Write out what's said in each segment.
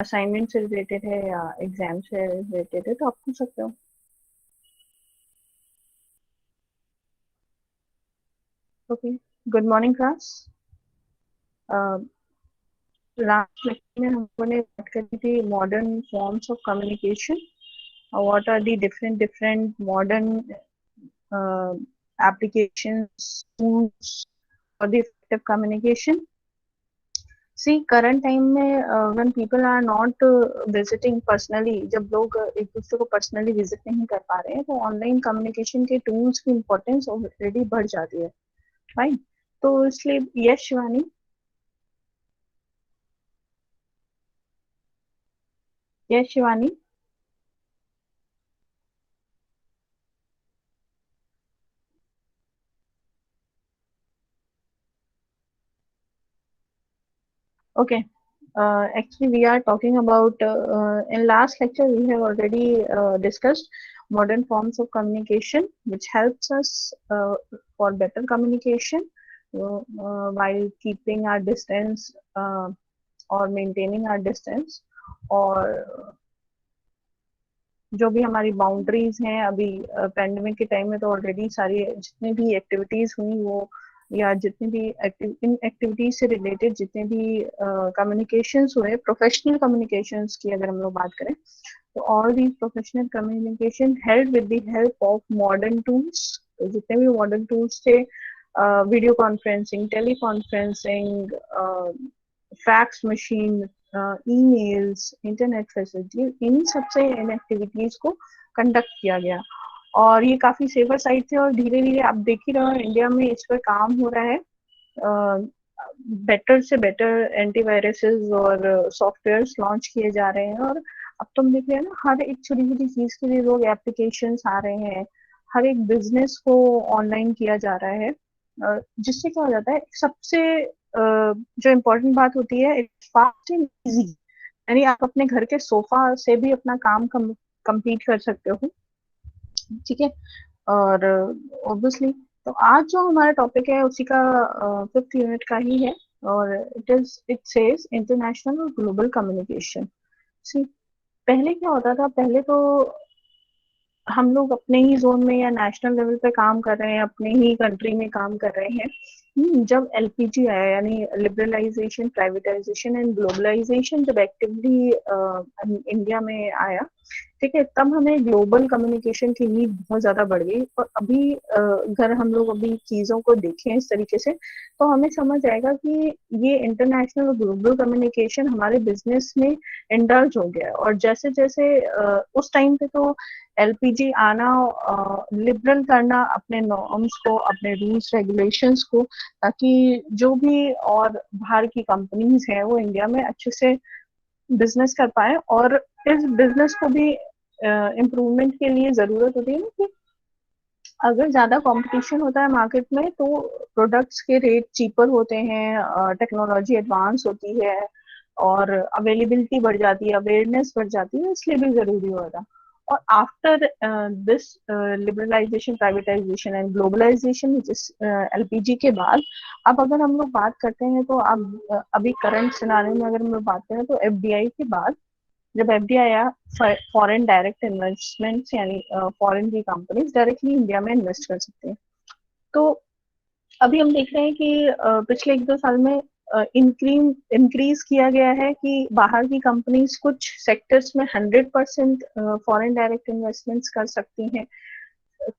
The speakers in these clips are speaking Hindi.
असाइनमेंट से रिलेटेड है या एग्जाम से रिलेटेड है तो आप पूछ सकते हो। Okay, good morning class. Last lecture में हम लोगों ने बात करी थी modern forms of communication, what are the different different modern applications, tools for the effective communication. See current time में when people are not visiting personally, जब लोग एक दूसरे को पर्सनली विजिट नहीं कर पा रहे हैं तो ऑनलाइन कम्युनिकेशन के टूल्स की इम्पोर्टेंस ऑलरेडी बढ़ जाती है। फाइन, तो इसलिए yes Shivani. Yes Shivani. Okay, actually we are talking about in last lecture we have already discussed modern forms of communication which helps us for better communication while keeping our distance or maintaining our distance, और जो भी हमारी बाउंड्रीज हैं अभी पेंडेमिक के टाइम में तो ऑलरेडी सारी जितनी भी एक्टिविटीज हुई वो, या जितनी भी इन एक्टिविटीज से रिलेटेड जितने भी कम्युनिकेशंस हुए, प्रोफेशनल कम्युनिकेशंस की अगर हम लोग बात करें तो all these professional communication held with the help of modern tools. तो जितने भी मॉडर्न टूल्स थे, video conferencing, tele conferencing, fax machine, emails, internet facility, इन सबसे इन एक्टिविटीज को कंडक्ट किया गया और ये काफी सेफर साइड थे और धीरे धीरे आप देख ही रहे हो इंडिया में इस पर काम हो रहा है। बेटर से बेटर एंटीवायरसेस और सॉफ्टवेयर्स लॉन्च किए जा रहे हैं और अब तुम देख रहे हो ना हर एक छोटी छोटी चीज के लिए लोग एप्लीकेशंस आ रहे हैं, हर एक बिजनेस को ऑनलाइन किया जा रहा है। जिससे क्या हो जाता है, सबसे जो इम्पोर्टेंट बात होती है, इट्स फास्ट एंड इजी, यानी आप अपने घर के सोफा से भी अपना काम कंप्लीट कर सकते हो। ठीक है, और ऑब्वियसली तो आज जो हमारा टॉपिक है उसी का 5th यूनिट का ही है और इट सेज इंटरनेशनल और ग्लोबल कम्युनिकेशन। सी, पहले क्या होता था, पहले तो हम लोग अपने ही जोन में या नेशनल लेवल पे काम कर रहे हैं, अपने ही कंट्री में काम कर रहे हैं। जब एलपीजी आया यानी लिबरलाइजेशन, प्राइवेटाइजेशन एंड ग्लोबलाइजेशन जब एक्टिवली इंडिया में आया, ठीक है, तब हमें ग्लोबल कम्युनिकेशन की नीड बहुत ज्यादा बढ़ गई। और अभी अगर हम लोग अभी चीजों को देखें इस तरीके से तो हमें समझ आएगा कि ये इंटरनेशनल और ग्लोबल कम्युनिकेशन हमारे बिजनेस में इंडल्ज हो गया। और जैसे जैसे उस टाइम पे तो एलपीजी आना, लिबरल करना अपने नॉर्म्स को, अपने रूल्स रेगुलेशंस को, ताकि जो भी और बाहर की कंपनीज हैं वो इंडिया में अच्छे से बिजनेस कर पाए। और इस बिजनेस को भी इम्प्रूवमेंट के लिए जरूरत होती है ना कि अगर ज्यादा कंपटीशन होता है मार्केट में तो प्रोडक्ट्स के रेट चीपर होते हैं, टेक्नोलॉजी एडवांस होती है और अवेलेबिलिटी बढ़ जाती है, अवेयरनेस बढ़ जाती है, इसलिए भी जरूरी होता। और after this liberalisation, privatisation and globalisation जिस एलपीजी के बाद, अब अगर हम लोग बात करते हैं तो अब अभी करंट सिनारियो में अगर हम लोग बात करें तो एफडीआई के बाद, जब एफडीआई आया, फॉरेन डायरेक्ट इन्वेस्टमेंट, यानी फॉरेन की कंपनीज डायरेक्टली इंडिया में इन्वेस्ट कर सकते हैं। तो अभी हम देख रहे हैं कि पिछले 1-2 साल में इंक्रीज किया गया है कि बाहर की कंपनीज कुछ सेक्टर्स में 100% फॉरेन डायरेक्ट इन्वेस्टमेंट्स कर सकती हैं।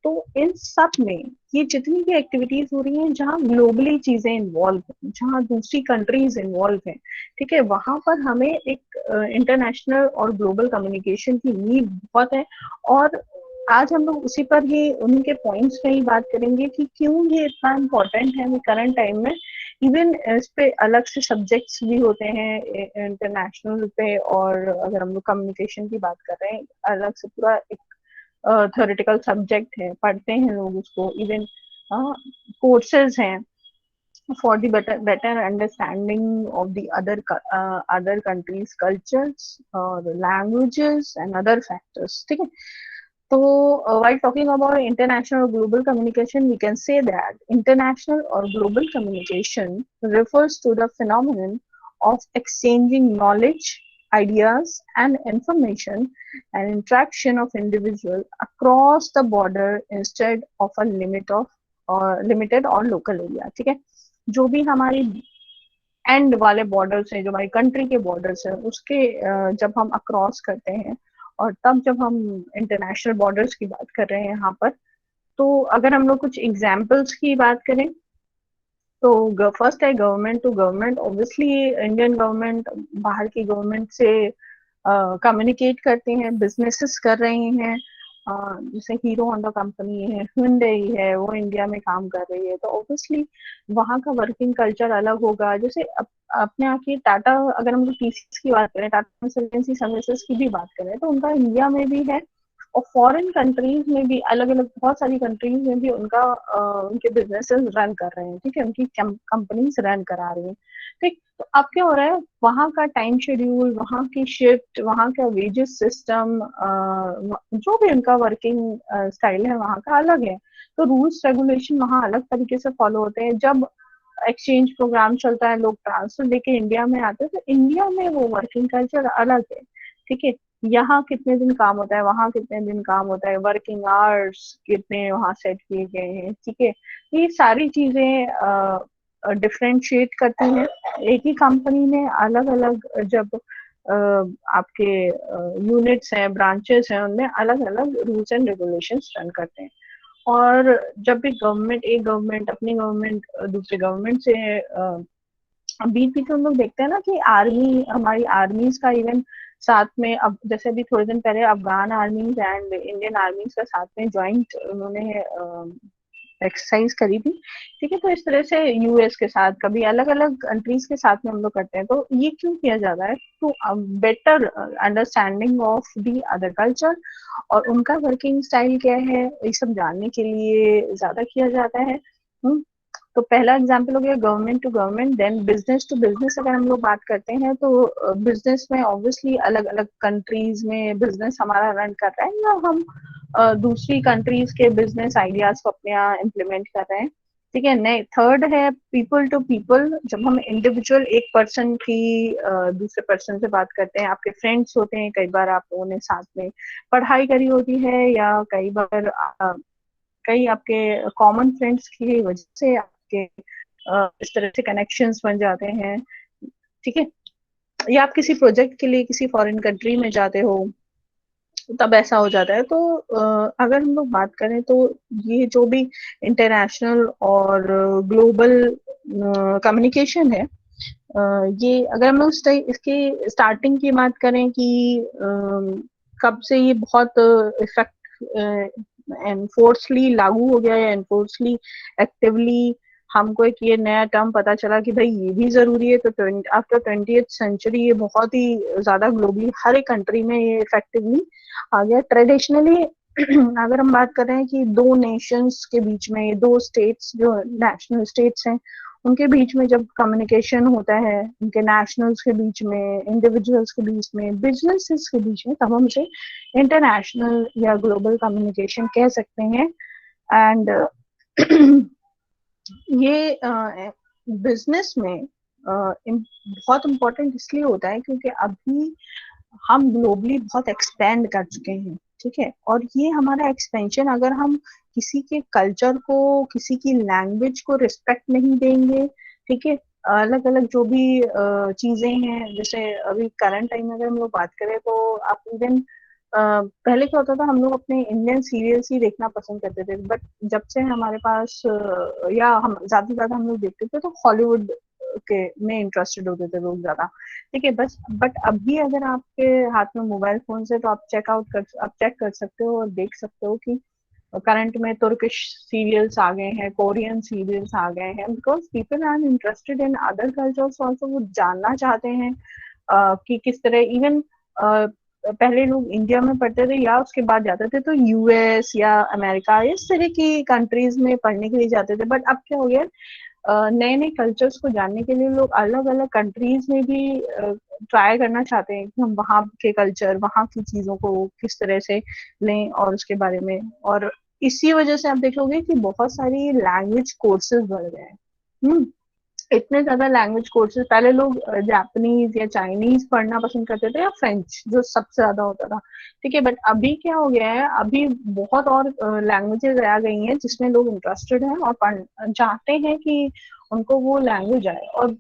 तो इन सब में ये जितनी भी एक्टिविटीज हो रही हैं जहाँ ग्लोबली चीजें इन्वॉल्व हैं, जहाँ दूसरी कंट्रीज इन्वॉल्व हैं, ठीक है, वहां पर हमें एक इंटरनेशनल और ग्लोबल कम्युनिकेशन की नीड बहुत है। और आज हम लोग उसी पर ही, उन्हीं के पॉइंट्स पे ही बात करेंगे कि क्यों ये इतना इम्पोर्टेंट है करंट टाइम में। इवन इस पे अलग से सब्जेक्ट्स भी होते हैं इंटरनेशनल पे, और अगर हम लोग कम्युनिकेशन की बात कर रहे हैं अलग से पूरा थ्योरेटिकल सब्जेक्ट है, पढ़ते हैं लोग उसको, इवन कोर्सेज हैं for the better understanding of the other countries cultures or languages and other factors। ठीक है, तो while talking about international or global communication, we can say that international or global communication refers to the phenomenon of exchanging knowledge, ideas and information and interaction of individual across the border instead of a limited or local area. ठीक है, जो भी हमारी एंड वाले बॉर्डर्स हैं, जो हमारी कंट्री के बॉर्डर्स हैं, उसके जब हम अक्रॉस करते हैं, और तब जब हम इंटरनेशनल बॉर्डर्स की बात कर रहे हैं यहाँ पर, तो अगर हम लोग कुछ एग्जाम्पल्स की बात करें, तो फर्स्ट है government to government. Obviously Indian government बाहर की गवर्नमेंट से कम्युनिकेट करते हैं, बिजनेसेस कर रहे हैं. जैसे हीरो होंडा कंपनी है, hyundai है, वो इंडिया में काम कर रही है, तो ऑब्वियसली वहाँ का वर्किंग कल्चर अलग होगा. जैसे अपने यहाँ की टाटा, अगर हम लोग टीसीएस की बात करें, टाटा कंसल्टेंसी सर्विसेज की भी बात करें, तो उनका इंडिया में भी है, और फॉरेन कंट्रीज में भी, अलग अलग बहुत सारी कंट्रीज में भी उनके बिजनेसेस रन कर रहे हैं. ठीक है, उनकी कंपनीज रन करा रही हैं. ठीक, तो अब क्या हो रहा है, वहाँ का टाइम शेड्यूल, वहाँ की शिफ्ट, वहाँ का वेजेस सिस्टम, जो भी उनका वर्किंग स्टाइल है वहाँ का अलग है. तो रूल्स रेगुलेशन वहाँ अलग तरीके से फॉलो होते हैं. जब एक्सचेंज प्रोग्राम चलता है, लोग ट्रांसफर लेके इंडिया में आते हैं, तो इंडिया में वो वर्किंग कल्चर अलग है. ठीक है, यहाँ कितने दिन काम होता है, वहाँ कितने दिन काम होता है, वर्किंग आवर्स कितने वहाँ सेट किए गए हैं. ठीक है, ये सारी चीजें डिफ्रेंशिएट करती हैं. एक ही कंपनी में अलग अलग जब आपके यूनिट्स हैं, ब्रांचेस हैं, उनमें अलग अलग रूल्स एंड रेगुलेशंस रन करते हैं. और जब भी एक गवर्नमेंट अपनी गवर्नमेंट दूसरे गवर्नमेंट से बीच बीच में हम लोग देखते हैं ना कि हमारी आर्मीज का इवन साथ में, अब जैसे अभी थोड़े दिन पहले अफगान आर्मीज एंड इंडियन आर्मीज का साथ में ज्वाइंट उन्होंने एक्सरसाइज करी थी. ठीक है, तो इस तरह से यूएस के साथ, कभी अलग अलग कंट्रीज के साथ में हम लोग करते हैं. तो ये क्यों किया जाता है? To better understanding of the other culture, और उनका वर्किंग स्टाइल क्या है, ये सब जानने के लिए ज्यादा किया जाता है. तो पहला एग्जांपल हो गया government to government. Then business to business अगर हम लोग बात करते हैं, तो बिजनेस में ऑब्वियसली अलग अलग कंट्रीज में बिजनेस हमारा रन कर रहा है, या हम दूसरी कंट्रीज के बिजनेस आइडियाज को अपने यहाँ इम्प्लीमेंट कर रहे हैं. ठीक है, नहीं, थर्ड है पीपल टू पीपल. जब हम इंडिविजुअल एक पर्सन की दूसरे पर्सन से बात करते हैं, आपके फ्रेंड्स होते हैं, कई बार आप लोगों ने साथ में पढ़ाई करी होती है, या कई बार कई आपके कॉमन फ्रेंड्स की वजह से आपके इस तरह से कनेक्शंस बन जाते हैं. ठीक है, या आप किसी प्रोजेक्ट के लिए किसी फॉरेन कंट्री में जाते हो, तब ऐसा हो जाता है. तो अगर हम लोग बात करें, तो ये जो भी इंटरनेशनल और ग्लोबल कम्युनिकेशन है, ये अगर हम लोग इसकी स्टार्टिंग की बात करें कि कब से ये बहुत एनफोर्सली लागू हो गया, या एनफोर्सली एक्टिवली हमको एक ये नया टर्म पता चला कि भाई ये भी जरूरी है. तो आफ्टर 20th सेंचुरी ये बहुत ही ज्यादा ग्लोबली हर एक कंट्री में ये इफेक्टिवली आ गया. ट्रेडिशनली अगर हम बात कर रहे हैं कि दो नेशंस के बीच में, दो स्टेट्स जो नेशनल स्टेट्स हैं, उनके बीच में जब कम्युनिकेशन होता है, उनके नेशनल्स के बीच में, इंडिविजुअल्स के बीच में, बिजनेसेस के बीच में, तब हम उसे इंटरनेशनल या ग्लोबल कम्युनिकेशन कह सकते हैं. एंड ये बिजनेस में बहुत इम्पोर्टेंट इसलिए होता है क्योंकि अभी हम ग्लोबली बहुत एक्सपेंड कर चुके हैं. ठीक है, और ये हमारा एक्सपेंशन, अगर हम किसी के कल्चर को, किसी की लैंग्वेज को रिस्पेक्ट नहीं देंगे, ठीक है, अलग अलग जो भी चीजें हैं, जैसे अभी करंट टाइम में अगर हम लोग बात करें, तो आप इवन पहले क्या होता था, हम लोग अपने इंडियन सीरियल्स ही देखना पसंद करते थे, बट जब से हमारे पास या हम ज्यादा से ज्यादा हम लोग देखते थे, तो हॉलीवुड के में इंटरेस्टेड होते थे लोग ज्यादा. ठीक है, बस बट अभी अगर आपके हाथ में मोबाइल फोन से, तो आप चेक कर सकते हो और देख सकते हो कि करंट में तुर्किश सीरियल्स आ गए हैं, कोरियन सीरियल्स आ गए हैं, because people are interested in other cultures also. वो जानना चाहते हैं कि किस तरह, इवन पहले लोग इंडिया में पढ़ते थे या उसके बाद जाते थे तो यूएस या अमेरिका, इस तरह की कंट्रीज में पढ़ने के लिए जाते थे. बट अब क्या हो गया, नए नए कल्चर्स को जानने के लिए लोग अलग अलग कंट्रीज में भी ट्राई करना चाहते हैं कि हम वहाँ के कल्चर, वहाँ की चीजों को किस तरह से लें, और उसके बारे में. और इसी वजह से आप देखोगे कि बहुत सारी लैंग्वेज कोर्सेज बढ़ गए हैं. इतने ज्यादा लैंग्वेज कोर्सेज, पहले लोग जापानीज या चाइनीज पढ़ना पसंद करते थे या फ्रेंच, जो सबसे ज्यादा होता था, ठीक है। बट अभी क्या हो गया है, अभी बहुत और लैंग्वेजेस आ गई हैं जिसमें लोग इंटरेस्टेड हैं और चाहते हैं कि उनको वो लैंग्वेज आए। और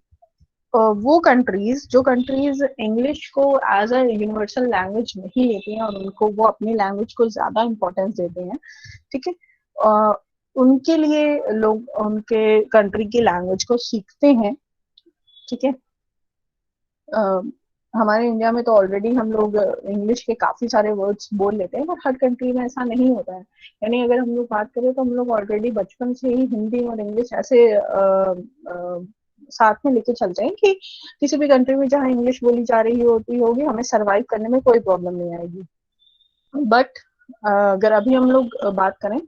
वो कंट्रीज, जो कंट्रीज इंग्लिश को एज अ यूनिवर्सल लैंग्वेज नहीं लेती हैं और उनको वो अपनी लैंग्वेज को ज्यादा इंपॉर्टेंस देते हैं, ठीक है, उनके लिए लोग उनके कंट्री की लैंग्वेज को सीखते हैं, ठीक है। अ, हमारे इंडिया में तो ऑलरेडी हम लोग इंग्लिश के काफी सारे वर्ड्स बोल लेते हैं, पर हर कंट्री में ऐसा नहीं होता है। यानी अगर हम लोग बात करें तो हम लोग ऑलरेडी बचपन से ही हिंदी और इंग्लिश ऐसे साथ में लेके चलते हैं कि किसी भी कंट्री में जहाँ इंग्लिश बोली जा रही होती होगी, हमें सरवाइव करने में कोई प्रॉब्लम नहीं आएगी। बट अगर अभी हम लोग बात करें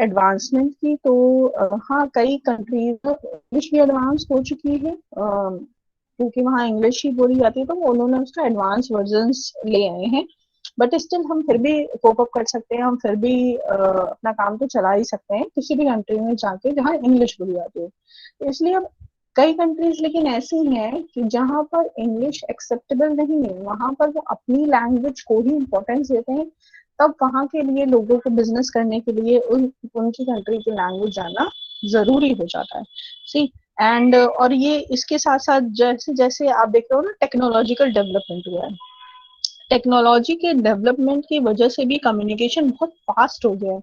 एडवांसमेंट की, तो हाँ, कई कंट्रीज इंग्लिश भी एडवांस हो चुकी है, क्योंकि वहाँ इंग्लिश ही बोली जाती है, तो उन्होंने उसका एडवांस वर्जन ले आए हैं। बट स्टिल हम फिर भी कोप अप कर सकते हैं, हम फिर भी अपना काम तो चला ही सकते हैं किसी भी कंट्री में जाके जहाँ इंग्लिश बोली जाती है। तो इसलिए अब कई कंट्रीज लेकिन ऐसी हैं कि जहाँ पर इंग्लिश एक्सेप्टेबल नहीं है, वहां पर वो अपनी लैंग्वेज को ही इम्पोर्टेंस देते हैं। तब वहां के लिए लोगों को बिजनेस करने के लिए उनकी कंट्री की लैंग्वेज जाना जरूरी हो जाता है। सी एंड और ये इसके साथ साथ जैसे जैसे आप देख रहे हो ना, टेक्नोलॉजिकल डेवलपमेंट हुआ है। टेक्नोलॉजी के डेवलपमेंट की वजह से भी कम्युनिकेशन बहुत फास्ट हो गया है।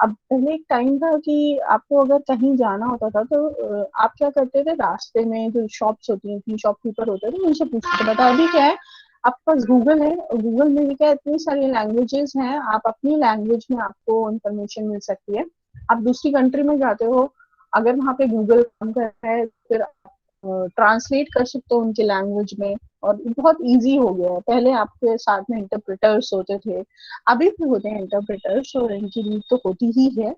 अब पहले एक टाइम था कि आपको अगर कहीं जाना होता था तो आप क्या करते थे, रास्ते में जो शॉप्स होती थी, शॉपकीपर होते थे, उनसे पूछते थे। बता, अभी क्या है, आपके पास गूगल है, और गूगल में भी क्या इतनी सारी लैंग्वेजेस हैं, आप अपनी लैंग्वेज में आपको इन्फॉर्मेशन मिल सकती है। आप दूसरी कंट्री में जाते हो, अगर वहाँ पे गूगल काम कर रहा है, फिर ट्रांसलेट कर सकते हो उनकी लैंग्वेज में, और बहुत इजी हो गया है। पहले आपके साथ में इंटरप्रेटर्स होते थे, अभी भी होते हैं इंटरप्रेटर्स, और इनकी नीड तो होती ही है।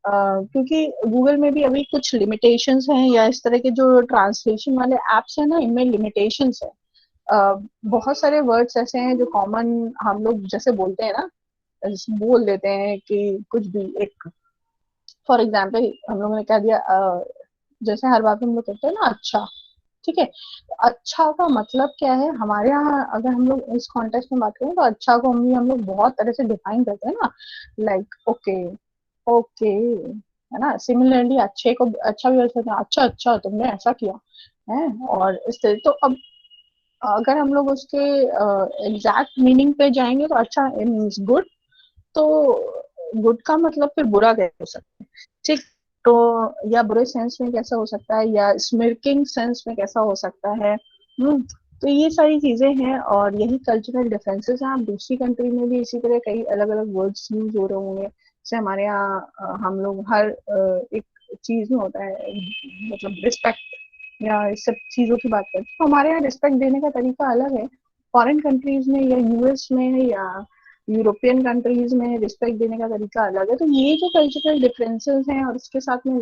क्योंकि गूगल में भी अभी कुछ लिमिटेशंस हैं, या इस तरह के जो ट्रांसलेशन वाले एप्स हैं ना, इनमें लिमिटेशंस है। बहुत सारे वर्ड्स ऐसे हैं जो कॉमन हम लोग जैसे बोलते हैं ना, बोल देते हैं कि कुछ भी एक, फॉर एग्जाम्पल हम लोगों ने कह दिया जैसे हर बात में हम लोग कहते हैं ना, अच्छा, ठीक है। अच्छा का मतलब क्या है हमारे यहाँ, अगर हम लोग इस कॉन्टेक्स्ट में बात करें तो अच्छा को हम लोग बहुत तरह से डिफाइन करते हैं ना, लाइक ओके, ओके, है ना। सिमिलरली अच्छे को अच्छा भी बोल सकते हैं, अच्छा अच्छा तुमने ऐसा किया है, और इस तरह। तो अब अगर हम लोग उसके एग्जैक्ट मीनिंग पे जाएंगे तो अच्छा मीन्स गुड, तो गुड का मतलब फिर बुरा कैसे हो सकता है, ठीक। तो या बुरे सेंस में कैसा हो सकता है, या स्मिर्किंग सेंस में कैसा हो सकता है। तो ये सारी चीजें हैं, और यही कल्चरल डिफरेंसेस हैं। आप दूसरी कंट्री में भी इसी तरह कई अलग अलग वर्ड्स यूज हो रहे होंगे, जैसे हमारे यहाँ हम लोग हर एक चीज में होता है, मतलब रिस्पेक्ट, या इस सब चीजों की बात करते हैं, तो हमारे यहाँ रिस्पेक्ट देने का तरीका अलग है। फॉरेन कंट्रीज में या यूएस में या यूरोपियन कंट्रीज में रिस्पेक्ट देने का तरीका अलग है। तो ये जो कल्चरल डिफरेंसेस हैं, और इसके साथ में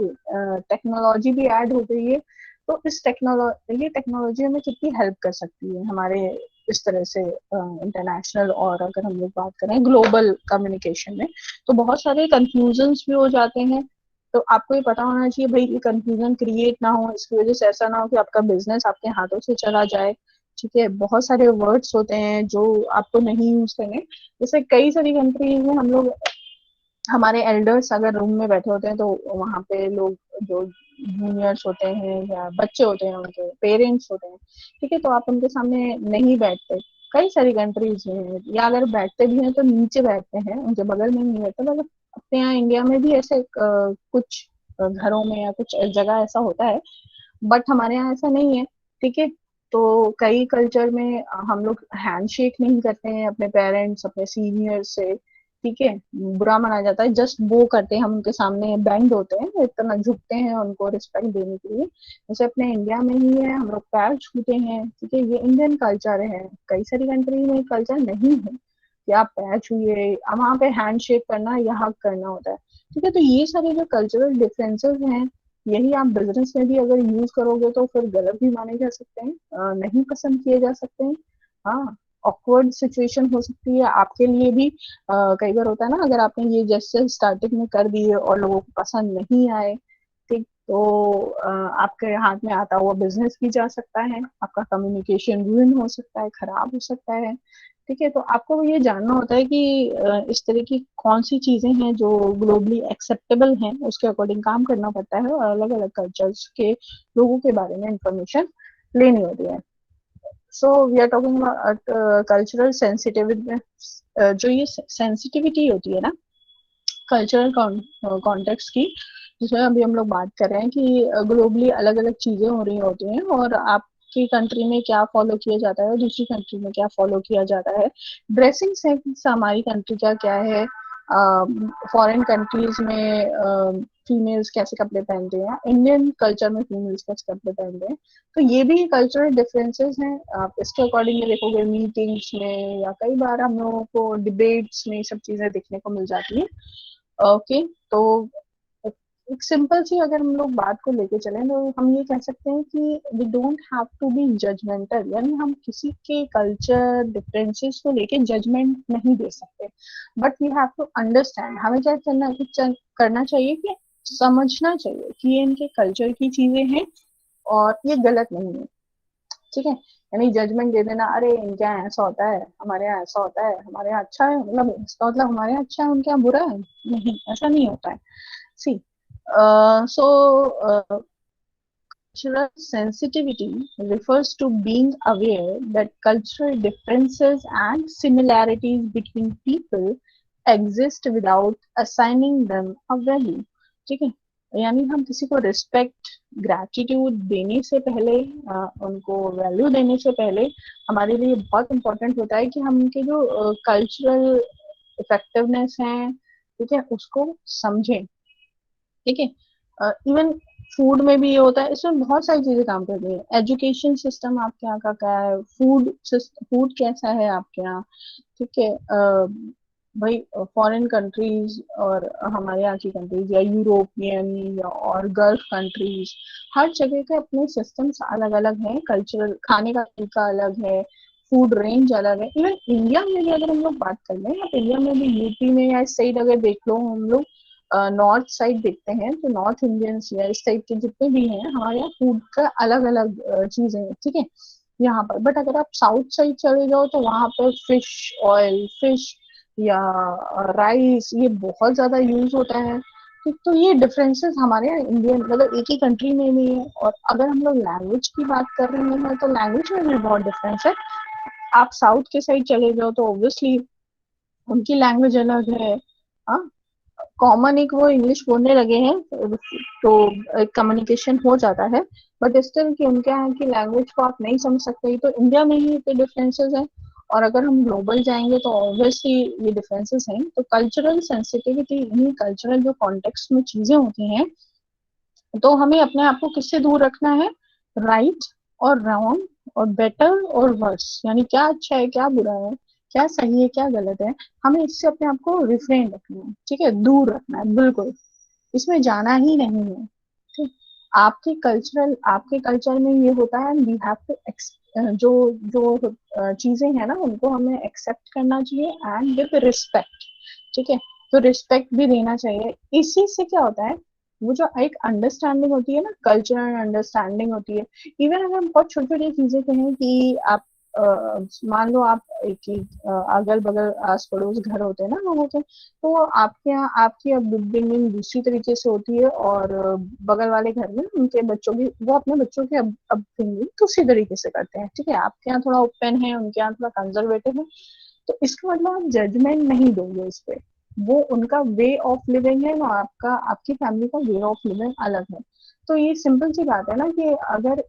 टेक्नोलॉजी भी ऐड हो गई है, तो इस टेक्नोलॉजी, ये टेक्नोलॉजी हमें कितनी हेल्प कर सकती है हमारे इस तरह से इंटरनेशनल, और अगर हम लोग बात करें ग्लोबल कम्युनिकेशन में, तो बहुत सारे कंफ्यूजन्स भी हो जाते हैं। तो आपको ये पता होना चाहिए भाई, ये कंफ्यूजन क्रिएट ना हो, इसकी वजह से ऐसा ना हो कि आपका बिजनेस आपके हाथों से चला जाए, ठीक है। बहुत सारे वर्ड्स होते हैं जो आपको नहीं यूज करने, जैसे कई सारी कंट्रीज में हम लोग, हमारे एल्डर्स अगर रूम में बैठे होते हैं, तो वहां पे लोग जो जूनियर्स होते हैं या बच्चे होते हैं, उनके पेरेंट्स होते हैं, ठीक है, तो आप उनके सामने नहीं बैठते। कई सारी कंट्रीज में, या अगर बैठते भी हैं तो नीचे बैठते हैं, उनके बगल में नहीं बैठते। मतलब अपने यहाँ इंडिया में भी ऐसे कुछ घरों में या कुछ जगह ऐसा होता है, बट हमारे यहाँ ऐसा नहीं है, ठीक है। तो कई कल्चर में हम लोग हैंडशेक नहीं करते हैं अपने पेरेंट्स, अपने सीनियर से, ठीक है, बुरा माना जाता है। जस्ट वो करते हैं, हम उनके सामने बेंड होते हैं, इतना झुकते हैं उनको रिस्पेक्ट देने के लिए। जैसे अपने इंडिया में ही है, हम लोग पैर छूते हैं, ठीक है, ये इंडियन कल्चर है। कई सारी कंट्री में कल्चर नहीं है कि आप पैर छूए, वहां पे हैंड शेक करना या हक करना होता है, ठीक है। तो ये सारे जो कल्चरल डिफरेंसेस हैं, यही आप बिजनेस में भी अगर यूज करोगे तो फिर गलत भी माने जा सकते हैं, नहीं पसंद किए जा सकते हैं। हाँ, ऑकवर्ड सिचुएशन हो सकती है आपके लिए भी। कई बार होता है ना, अगर आपने ये जैसे स्टार्टिंग में कर दिए और लोगों को पसंद नहीं आए, ठीक, तो आपके हाथ में आता हुआ बिजनेस भी जा सकता है, आपका कम्युनिकेशन रूइन हो सकता है, खराब हो सकता है। ठीक है, तो आपको ये जानना होता है कि इस तरह की कौन सी चीजें हैं जो ग्लोबली एक्सेप्टेबल हैं, उसके अकॉर्डिंग काम करना पड़ता है और अलग अलग कल्चर्स के लोगों के बारे में इंफॉर्मेशन लेनी होती है। So we are talking about cultural sensitivity. जो ये सेंसिटिविटी होती है ना कल्चरल कॉन्टेक्स्ट की, जिसमें अभी हम लोग बात कर रहे हैं कि ग्लोबली अलग अलग चीजें हो रही होती हैं और आपकी कंट्री में क्या फॉलो किया जाता है, दूसरी कंट्री में क्या फॉलो किया जाता है, ड्रेसिंग सेंस हमारी कंट्री का क्या है, फॉरेन कंट्रीज में फीमेल्स कैसे कपड़े पहनते हैं, इंडियन कल्चर में फीमेल्स कैसे कपड़े पहनते हैं। तो ये भी कल्चरल डिफरेंसेस हैं। आप इसके अकॉर्डिंग देखोगे मीटिंग्स में या कई बार हम लोगों को डिबेट्स में सब चीजें देखने को मिल जाती है। ओके, तो एक सिंपल सी अगर हम लोग बात को लेके चलें तो हम ये कह सकते हैं कि we don't have to be judgemental, यानी हम किसी के कल्चर डिफरेंसेस को लेके जजमेंट नहीं दे सकते, but we have to understand. हमें क्या करना चाहिए कि समझना चाहिए कि ये इनके कल्चर की चीजें हैं और ये गलत नहीं है। ठीक है, यानी जजमेंट दे देना, अरे इनके यहाँ ऐसा होता है, हमारे यहाँ ऐसा होता है, हमारे यहाँ अच्छा है, मतलब इसका मतलब हमारे यहाँ अच्छा है, उनके यहाँ बुरा है, नहीं, ऐसा नहीं होता है। सी so cultural sensitivity refers to being aware that cultural differences and similarities between people exist without assigning them a value. ठीक है, यानी हम किसी को रिस्पेक्ट ग्रैटिट्यूड देने से पहले, उनको वैल्यू देने से पहले हमारे लिए बहुत इंपॉर्टेंट होता है कि हम उनके जो कल्चरल इफेक्टिवनेस है, ठीक है, उसको समझें। ठीक है, इवन फूड में भी ये होता है, इसमें बहुत सारी चीजें काम करती है। एजुकेशन सिस्टम आपके यहाँ का क्या है, फूड कैसा है आपके यहाँ। ठीक है, भाई फॉरेन कंट्रीज और हमारे यहाँ की कंट्रीज या यूरोपियन या और गल्फ कंट्रीज, हर जगह के अपने सिस्टम्स अलग अलग हैं, कल्चरल खाने का तरीका अलग है, फूड रेंज अलग है। इवन इंडिया में भी अगर हम लोग बात कर लें, आप इंडिया में भी यूपी में या इस साइड अगर देख लो, हम लोग नॉर्थ साइड देखते हैं तो नॉर्थ इंडियंस या इस टाइप के जितने भी हैं, हमारे यहाँ फूड का अलग अलग चीजें हैं। ठीक है, यहाँ पर, बट अगर आप साउथ साइड चले जाओ तो वहां पर फिश ऑयल, फिश या राइस, ये बहुत ज्यादा यूज होता है। ठीक, तो ये डिफरेंसेस हमारे यहाँ इंडियन मतलब एक ही कंट्री में भी है। और अगर हम लोग लैंग्वेज की बात कर रहे हैं तो लैंग्वेज में भी बहुत डिफरेंस है। आप साउथ के साइड चले जाओ तो ऑब्वियसली उनकी लैंग्वेज अलग है। हाँ, कॉमन एक वो इंग्लिश बोलने लगे हैं तो कम्युनिकेशन हो जाता है, बट स्टिल कि उनके यहाँ की लैंग्वेज को आप नहीं समझ सकते, तो इंडिया में ही इतने डिफरेंसेस हैं। और अगर हम ग्लोबल जाएंगे तो ऑब्वियसली ये डिफरेंसेस हैं। तो कल्चरल सेंसिटिविटी, इन कल्चरल जो कॉन्टेक्स्ट में चीजें होती हैं, तो हमें अपने आप को किससे दूर रखना है, राइट और रॉन्ग और बेटर और वर्स, यानी क्या अच्छा है क्या बुरा है, क्या सही है क्या गलत है, हमें इससे अपने आप को रिफ्रेन रखना है। ठीक है, दूर रखना है, बिल्कुल इसमें जाना ही नहीं है। ठीक, आपके कल्चर में ये होता है, वी हैव टू जो जो चीजें हैं ना उनको हमें एक्सेप्ट करना चाहिए एंड विद रिस्पेक्ट। ठीक है, तो रिस्पेक्ट भी देना चाहिए। इसी से क्या होता है, वो जो एक अंडरस्टैंडिंग होती है ना, कल्चरल अंडरस्टैंडिंग होती है। इवन अगर हम बहुत छोटी छोटी चीजें कहें कि आप मान लो आप एक ही अगल बगल आस पड़ोस घर होते हैं ना लोगों के, तो आपके यहाँ आपकी अपब्रिंगिंग दूसरी तरीके से होती है और बगल वाले घर में उनके बच्चों की, वो अपने बच्चों की अपब्रिंगिंग दूसरी तरीके से करते हैं। ठीक है, आपके यहाँ थोड़ा ओपन है, उनके यहाँ थोड़ा कंजर्वेटिव है, तो इसका मतलब आप जजमेंट नहीं दोगे इस पे। वो उनका वे ऑफ लिविंग है, वो आपका आपकी फैमिली का वे ऑफ लिविंग अलग है। तो ये सिंपल सी बात है ना कि अगर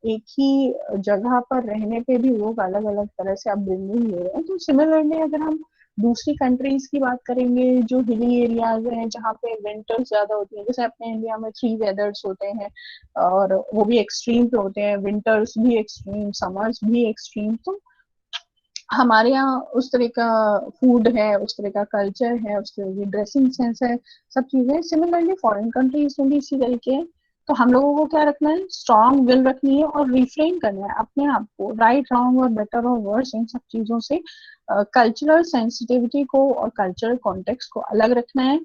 एक ही जगह पर रहने पे भी लोग अलग अलग तरह से अपब्रिंगिंग ले रहे हैं, तो सिमिलरली अगर हम दूसरी कंट्रीज की बात करेंगे जो हिली एरियाज हैं, जहाँ पे विंटर्स ज्यादा होती है, जैसे अपने इंडिया में 3 वेदर्स होते हैं और वो भी एक्सट्रीम पे होते हैं, विंटर्स भी एक्सट्रीम, समर्स भी एक्सट्रीम। तो हमारे यहाँ उस तरह का फूड है, उस तरह का कल्चर है, उस तरह की ड्रेसिंग सेंस है, सब चीजें सिमिलरली फॉरेन कंट्रीज में भी इसी तरीके हैं। तो हम लोगों को क्या रखना है, स्ट्रॉन्ग विल रखनी है और रिफ्रेन करना है अपने आप को राइट रॉन्ग और बेटर और वर्स इन सब चीजों से, कल्चरल सेंसिटिविटी को और कल्चरल कॉन्टेक्स्ट को अलग रखना है,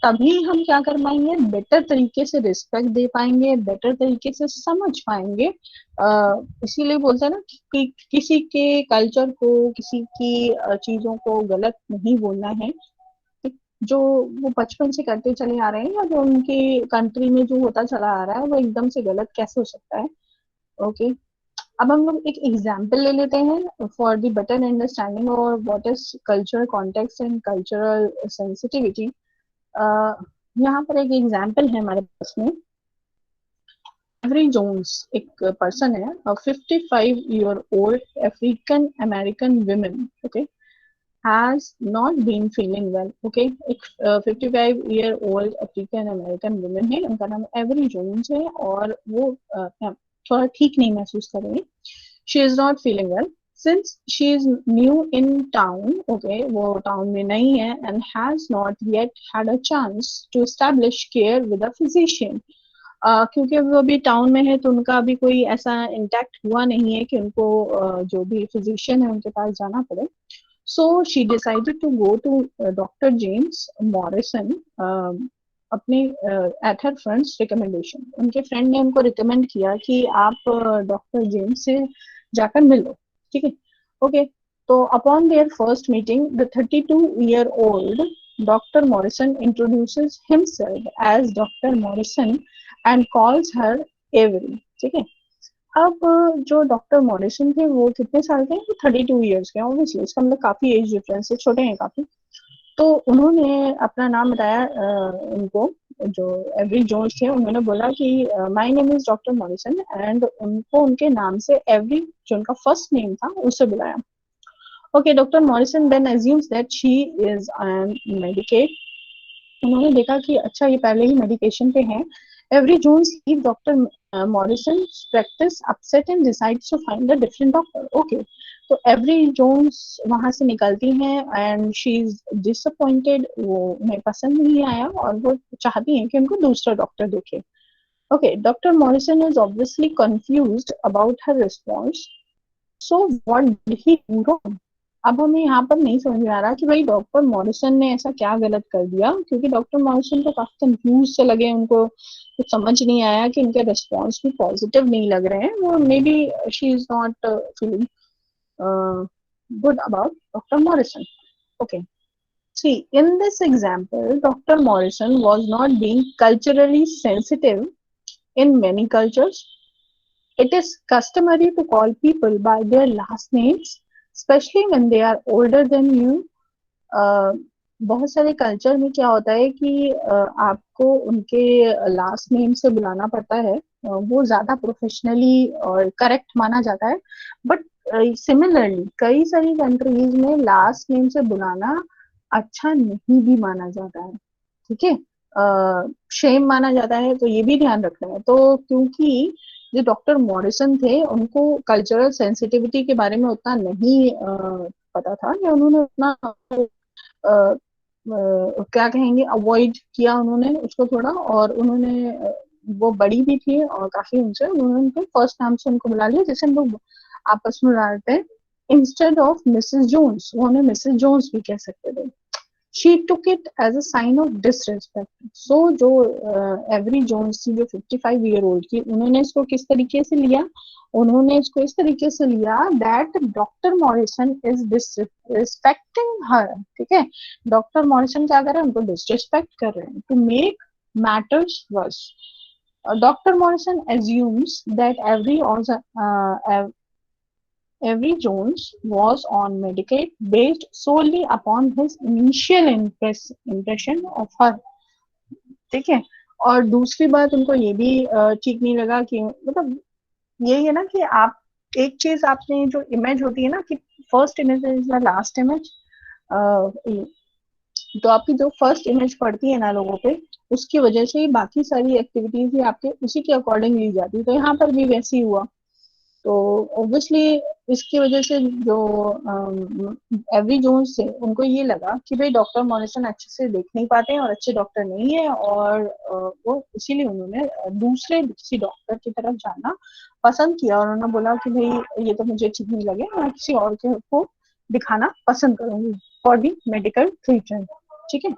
तभी हम क्या कर पाएंगे, बेटर तरीके से रिस्पेक्ट दे पाएंगे, बेटर तरीके से समझ पाएंगे। इसीलिए बोलते हैं ना कि किसी के कल्चर को, किसी की चीजों को गलत नहीं बोलना है। जो वो बचपन से करते चले आ रहे हैं, या जो उनकी कंट्री में जो होता चला आ रहा है, वो एकदम से गलत कैसे हो सकता है। ओके, अब हम लोग एक एग्जाम्पल ले लेते हैं फॉर द बेटर अंडरस्टैंडिंग और what is cultural context and cultural sensitivity. यहाँ पर एक एग्जाम्पल है हमारे पास में। एवरी जोन्स एक पर्सन है, 55-year-old African American women, okay, has not been feeling well. Okay, एक 55-year-old अफ्रीकन अमेरिकन वुमेन है, उनका नाम एवरी जोन्स है, और वो थोड़ा ठीक नहीं महसूस कर रही। She is not feeling well since she is new in town. Okay, वो टाउन में नई है, and has not yet had a chance to establish care with a physician. क्योंकि वो अभी टाउन में है, तो उनका अभी कोई ऐसा इंटैक्ट हुआ नहीं है कि उनको जो भी फिजिशियन है उनके पास जाना पड़े। So she decided to go to Dr. James Morrison, अपने at her friend's recommendation. उनके फ्रेंड ने उनको रिकमेंड किया कि आप डॉक्टर जेम्स से जाकर मिलो, ठीक है। ओके, तो upon their first meeting the 32-year-old doctor Morrison introduces himself as doctor Morrison and calls her Avery, ठीक है। अब जो डॉक्टर मॉरिसन थे वो कितने साल के हैं, वो 32 ईयर्स के हैं। ऑब्वियसली इसका मतलब काफी एज डिफरेंस है, छोटे हैं काफी। तो उन्होंने अपना नाम बताया उनको, जो एवरी जोन्स थे, उन्होंने बोला कि my name is doctor Morrison, and उनको उनके नाम से एवरी, जो उनका फर्स्ट नेम था, उससे बुलाया। Okay, doctor Morrison then assumes that she is medicate. उन्होंने देखा कि अच्छा ये पहले ही मेडिकेशन पे हैं। Avery Jones leave doctor Morrison practice upset and decides to find a different doctor. Okay, तो एवरी जोन्स वहां से निकलती हैं एंड शी इज डिसअपॉइंटेड, वो उन्हें पसंद नहीं आया और वो चाहती हैं कि उनको दूसरा डॉक्टर देखे। Okay, doctor Morrison is obviously confused about her response. So what did he do wrong. अब हमें यहाँ पर नहीं समझ में आ रहा कि भाई डॉक्टर मॉरिसन ने ऐसा क्या गलत कर दिया, क्योंकि डॉक्टर मॉरिसन तो काफी कंफ्यूज से लगे, उनको कुछ समझ नहीं आया कि उनके रिस्पॉन्स भी पॉजिटिव नहीं लग रहे हैं। वो may be she is not feeling good about Dr. Morrison. Okay. See, in this example, Dr. Morrison was not being culturally sensitive. In many cultures, it is customary to call people by their last names, especially when they are older than you. बहुत सारे कल्चर में क्या होता है कि आपको उनके लास्ट नेम से बुलाना पड़ता है। वो ज्यादा प्रोफेशनली और करेक्ट माना जाता है। बट सिमिलरली कई सारी कंट्रीज में लास्ट नेम से बुलाना अच्छा नहीं भी माना जाता है, ठीक है। शेम माना जाता है, तो ये भी ध्यान रखना है। तो क्योंकि जो डॉक्टर मॉरिसन थे, उनको कल्चरल सेंसिटिविटी के बारे में उतना नहीं पता था, या उन्होंने उतना क्या कहेंगे, अवॉइड किया उन्होंने उसको थोड़ा। और उन्होंने वो बड़ी भी थी और काफी उनसे, उन्होंने उनको फर्स्ट नाम से उनको बुला लिया, जैसे हम लोग आपस में बुलाते हैं। इंस्टेड ऑफ मिसेस जोन्स, वो हमें मिसेस जोन्स भी कह सकते थे। She took it as a sign of disrespect. So जो एवरी जोन्स थी, जो 55 ईयर ओल्ड की, उन्होंने इसको किस तरीके से लिया, उन्होंने इसको इस तरीके से लिया that doctor Morrison is disrespecting her, ठीक है। डॉक्टर मॉरिसन क्या कर रहे हैं, उनको डिसरिस्पेक्ट कर रहे हैं। To make matters worse, doctor Morrison assumes that every Jones was on Medicaid based solely upon his initial impression of her, ठीक है। और दूसरी बात, उनको ये भी ठीक नहीं लगा कि, मतलब यही है ना कि आप एक चीज, आपने जो इमेज होती है ना कि first image is the last image, तो आपकी जो फर्स्ट इमेज पड़ती है ना लोगों पे, उसकी वजह से ही बाकी सारी एक्टिविटीज भी आपके उसी के अकॉर्डिंग ली जाती है। तो यहाँ पर भी वैसे ही हुआ। तो ऑब्वियसली इसकी वजह से जो एवरी जोन्स थे, उनको ये लगा कि भाई डॉक्टर मॉरिसन अच्छे से देख नहीं पाते हैं और अच्छे डॉक्टर नहीं है, और वो इसीलिए उन्होंने दूसरे किसी डॉक्टर की तरफ जाना पसंद किया। और उन्होंने बोला कि भाई ये तो मुझे ठीक नहीं लगे, मैं किसी और को दिखाना पसंद करूंगी फॉर दी मेडिकल ट्रीटमेंट, ठीक है।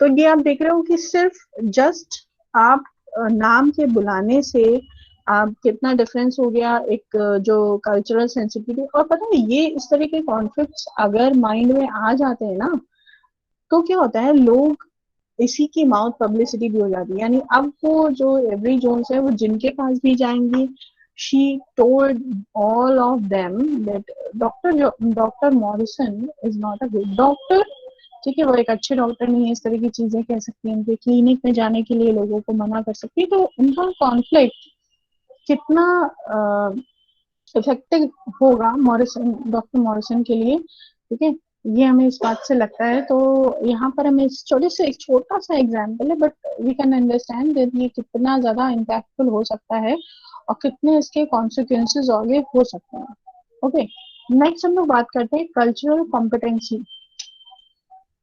तो ये आप देख रहे हो कि सिर्फ जस्ट आप नाम के बुलाने से आप कितना डिफरेंस हो गया एक जो कल्चरल सेंसिटिविटी। और पता है ये इस तरह के कॉन्फ्लिक्ट्स अगर माइंड में आ जाते हैं ना, तो क्या होता है, लोग इसी की माउथ पब्लिसिटी भी हो जाती है। यानी अब वो जो एवरी जोन्स है वो जिनके पास भी जाएंगी, she told all of them that doctor Morrison is not a good doctor. ठीक है, वो एक अच्छे डॉक्टर नहीं है, इस तरह की चीजें कह सकती है, उनके क्लिनिक में जाने के लिए लोगों को मना कर सकती है। तो उनका कॉन्फ्लिक्ट कितना इफेक्टिव होगा मॉरिसन, डॉक्टर मॉरिसन के लिए, ठीक है, ये हमें इस बात से लगता है। तो यहाँ पर हमें इस छोटे से एक छोटा सा एग्जाम्पल है, but we can understand that ये कितना ज्यादा इम्पैक्टफुल हो सकता है और कितने इसके कॉन्सिक्वेंसेस आगे हो सकते हैं। ओके, नेक्स्ट हम लोग बात करते हैं cultural competency.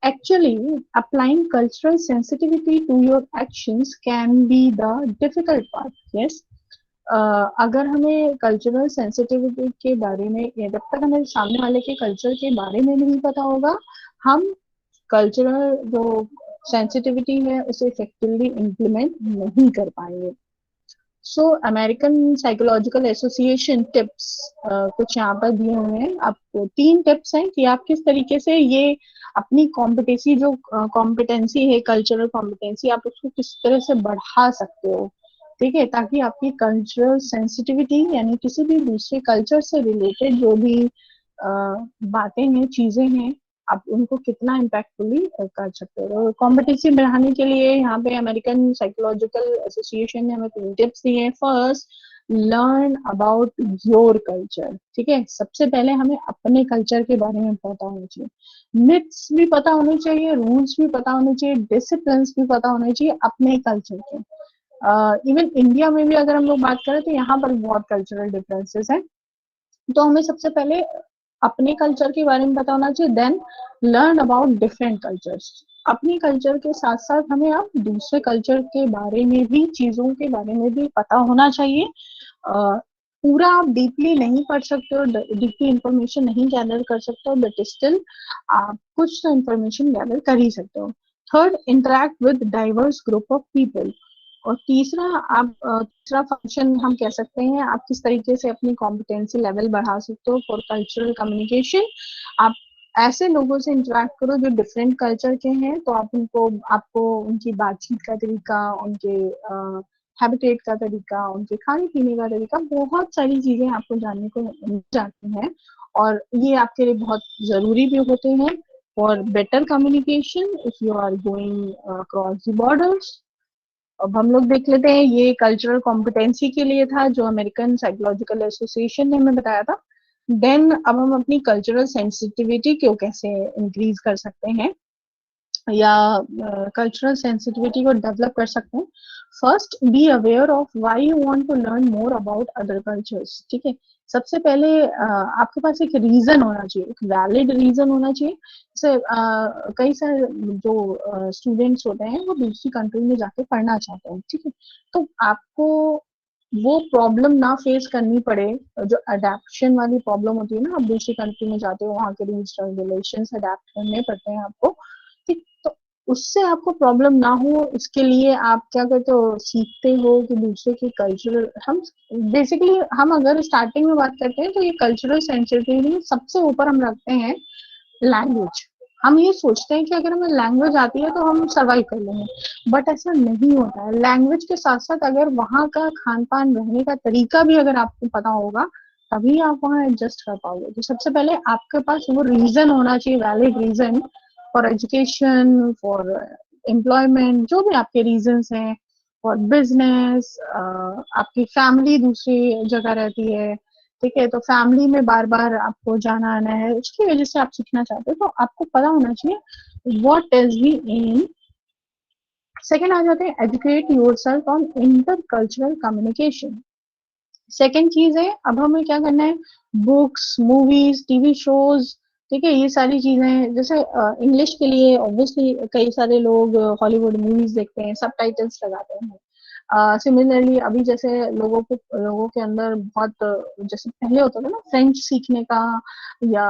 Actually, applying cultural sensitivity to your actions can be the difficult part. Yes. अगर हमें कल्चरल सेंसिटिविटी के बारे में, जब तक हमें सामने वाले के कल्चर के बारे में नहीं पता होगा, हम कल्चरल जो सेंसिटिविटी है उसे इफेक्टिवली इम्प्लीमेंट नहीं कर पाएंगे। सो अमेरिकन साइकोलॉजिकल एसोसिएशन टिप्स कुछ यहाँ पर दिए हुए हैं आपको। 3 टिप्स हैं कि आप किस तरीके से ये अपनी कॉम्पिटेंसी जो कॉम्पिटेंसी है, कल्चरल कॉम्पिटेंसी, आप उसको किस तरह से बढ़ा सकते हो, ठीक है, ताकि आपकी कल्चरल सेंसिटिविटी यानी किसी भी दूसरे कल्चर से रिलेटेड जो भी बातें हैं, चीजें हैं, आप उनको कितना इम्पैक्टफुली कर सकते हो। कॉम्पिटिशन बढ़ाने के लिए यहाँ पे अमेरिकन साइकोलॉजिकल एसोसिएशन ने हमें 3 टिप्स दिए हैं। First, learn about your culture. ठीक है, सबसे पहले हमें अपने कल्चर के बारे में पता होना चाहिए, मिथ्स भी पता होने चाहिए, रूल्स भी पता होने चाहिए, डिसिप्लिन भी पता होने चाहिए अपने कल्चर के। इवन इंडिया में भी अगर हम लोग बात करें तो यहाँ पर बहुत कल्चरल डिफरेंसेस हैं। तो हमें सबसे पहले अपने कल्चर के बारे में पता होना चाहिए, then learn about different cultures. अपनी कल्चर के साथ साथ हमें अब दूसरे कल्चर के बारे में भी, चीजों के बारे में भी पता होना चाहिए। पूरा आप डीपली नहीं पढ़ सकते हो, डीपली इंफॉर्मेशन नहीं गैदर कर सकते हो, बट स्टिल आप कुछ तो इंफॉर्मेशन गैदर कर ही सकते हो। Third, interact with diverse group of people. और तीसरा, आप तीसरा फंक्शन हम कह सकते हैं, आप किस तरीके से अपनी कॉम्पिटेंसी लेवल बढ़ा सकते हो फॉर कल्चरल कम्युनिकेशन। आप ऐसे लोगों से इंटरेक्ट करो जो डिफरेंट कल्चर के हैं, तो आप उनको, आपको उनकी बातचीत का तरीका, उनके हैबिटेट का तरीका, उनके खाने पीने का तरीका, बहुत सारी चीजें आपको जानने को मिल जाती हैं, और ये आपके लिए बहुत जरूरी भी होते हैं for better communication if you are going across the borders. अब हम लोग देख लेते हैं, ये कल्चरल कॉम्पिटेंसी के लिए था जो अमेरिकन साइकोलॉजिकल एसोसिएशन ने हमें बताया था। देन अब हम अपनी कल्चरल सेंसिटिविटी को कैसे इंक्रीज कर सकते हैं या कल्चरल सेंसिटिविटी को डेवलप कर सकते हैं। First, be aware of why you want to learn more about other cultures. ठीक है, सबसे पहले आपके पास एक रीजन होना चाहिए, एक वैलिड रीजन होना चाहिए। जैसे कई सारे जो स्टूडेंट्स होते हैं वो दूसरी कंट्री में जाके पढ़ना चाहते हैं, ठीक है, तो आपको वो प्रॉब्लम ना फेस करनी पड़े, जो अडेप्शन वाली प्रॉब्लम होती है ना, आप दूसरी कंट्री में जाते हो, वहाँ के रूल्स रेगुलेशंस अडेप्ट करने पड़ते हैं आपको, ठीक, तो उससे आपको प्रॉब्लम ना हो, इसके लिए आप क्या करते हो, सीखते हो कि दूसरे के कल्चरल, हम बेसिकली हम अगर स्टार्टिंग में बात करते हैं तो ये कल्चरल सेंसिटिविटी सबसे ऊपर हम रखते हैं लैंग्वेज। हम ये सोचते हैं कि अगर हमें लैंग्वेज आती है तो हम सर्वाइव कर लेंगे, बट ऐसा नहीं होता है। लैंग्वेज के साथ साथ अगर वहाँ का खान पान, रहने का तरीका भी अगर आपको पता होगा, तभी आप वहाँ एडजस्ट कर पाओगे। तो सबसे पहले आपके पास वो रीजन होना चाहिए, valid reason for education, for employment, जो भी आपके रीजन हैं, फॉर बिजनेस, आपकी फैमिली दूसरी जगह रहती है, ठीक है, तो फैमिली में बार बार आपको जाना आना है, उसकी वजह से आप सीखना चाहते हो, तो आपको पता होना चाहिए what is the aim. Second आ जाते हैं, educate yourself on inter cultural communication. Second चीज है, अब हमें क्या करना है, बुक्स, मूवीज, टीवी शोज, ठीक है, ये सारी चीजें, जैसे इंग्लिश के लिए ऑब्वियसली कई सारे लोग हॉलीवुड मूवीज देखते हैं, सबटाइटल्स लगाते हैं, सिमिलरली अभी जैसे लोगों के अंदर बहुत जैसे पहले होता था ना फ्रेंच सीखने का या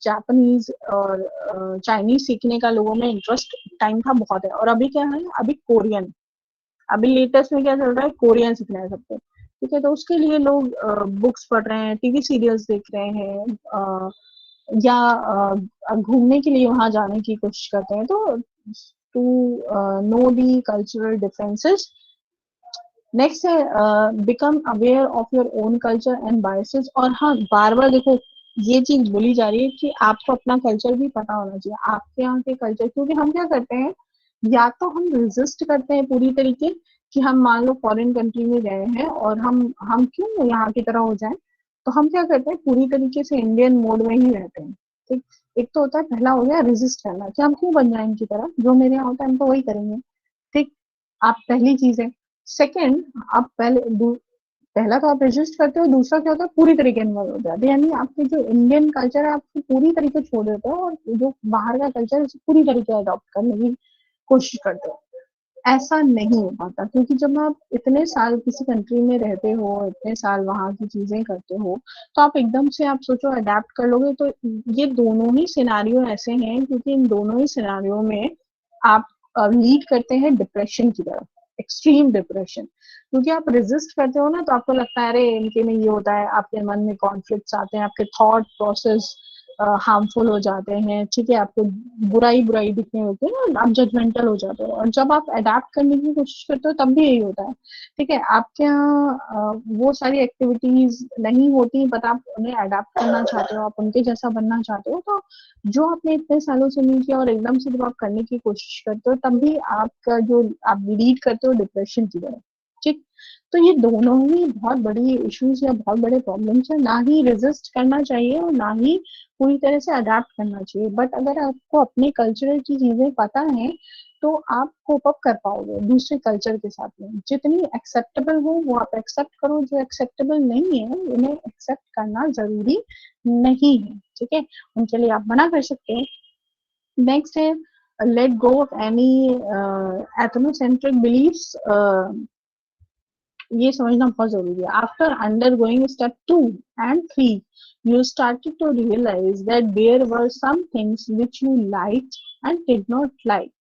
जापानीज और चाइनीज सीखने का लोगों में इंटरेस्ट टाइम था बहुत है, और अभी क्या है, अभी कोरियन, अभी लेटेस्ट में क्या चल रहा है, कोरियन सीखना है सबको, ठीक है। तो उसके लिए लोग बुक्स पढ़ रहे हैं, टीवी सीरियल्स देख रहे हैं, या घूमने के लिए वहां जाने की कोशिश करते हैं। तो to know the cultural differences. Next है become aware of your own culture and biases. और हाँ, बार बार देखो ये चीज बोली जा रही है कि आपको अपना कल्चर भी पता होना चाहिए, आपके यहाँ के कल्चर, क्योंकि हम क्या करते हैं, या तो हम रेजिस्ट करते हैं पूरी तरीके कि हम मान लो फॉरेन कंट्री में गए हैं और हम क्यों यहाँ की तरह हो जाएं, तो हम क्या करते हैं पूरी तरीके से इंडियन मोड में ही रहते हैं, ठीक। एक तो होता है, पहला हो गया रेजिस्ट करना कि हम क्यों बन जाए इनकी तरह, जो मेरे यहाँ होता है हम तो वही करेंगे, ठीक। आप पहली चीज है। सेकेंड, आप पहला तो आप रजिस्ट करते हो, दूसरा क्या होता है, पूरी तरीके इन्वॉल्व हो जाते हैं, यानी आपके जो इंडियन कल्चर है आपको पूरी तरीके छोड़ देते हो और जो बाहर का कल्चर है पूरी तरीके अडॉप्ट करने की कोशिश करते हो। ऐसा नहीं हो पाता, क्योंकि जब आप इतने साल किसी कंट्री में रहते हो, इतने साल वहां की चीजें करते हो, तो आप एकदम से आप सोचो अडेप्ट कर लोगे, तो ये दोनों ही सिनारियो ऐसे हैं, क्योंकि इन दोनों ही सिनारियो में आप लीड करते हैं डिप्रेशन की तरफ, एक्सट्रीम डिप्रेशन। क्योंकि आप रेजिस्ट करते हो ना, तो आपको लगता है अरे इनके में ये होता है, आपके मन में कॉन्फ्लिक्ट्स आते हैं, आपके थॉट प्रोसेस हार्मफुल हो जाते हैं, ठीक है, आपको बुराई बुराई दिखने होती है ना, आप जजमेंटल हो जाते हो। और जब आप अडेप्ट करने की कोशिश करते हो तब भी यही होता है, ठीक है। आपके यहाँ वो सारी एक्टिविटीज नहीं होती, बट आप उन्हें अडेप्ट करना चाहते हो, आप उनके जैसा बनना चाहते हो, तो जो आपने इतने सालों से नहीं किया और एकदम से जब आप करने की कोशिश करते हो, तब भी आपका जो आप लीड करते हो डिप्रेशन की तरफ, ठीक। तो ये दोनों ही बहुत बड़ी इश्यूज या बहुत बड़े प्रॉब्लम्स है, ना ही रेजिस्ट करना चाहिए और ना ही पूरी तरह से अडेप्ट करना चाहिए। बट अगर आपको अपने कल्चरल की चीजें पता है, तो आप कोप अप कर पाओगे दूसरे कल्चर के साथ में। जितनी एक्सेप्टेबल हो वो आप एक्सेप्ट करो, जो एक्सेप्टेबल नहीं है उन्हें एक्सेप्ट करना जरूरी नहीं है, ठीक है, उनके लिए आप मना कर सकते हो। नेक्स्ट है let go of any ethnocentric beliefs. ये समझना बहुत जरूरी है। After under going step 2 and 3, you started to realize that there were some things which you liked and did not like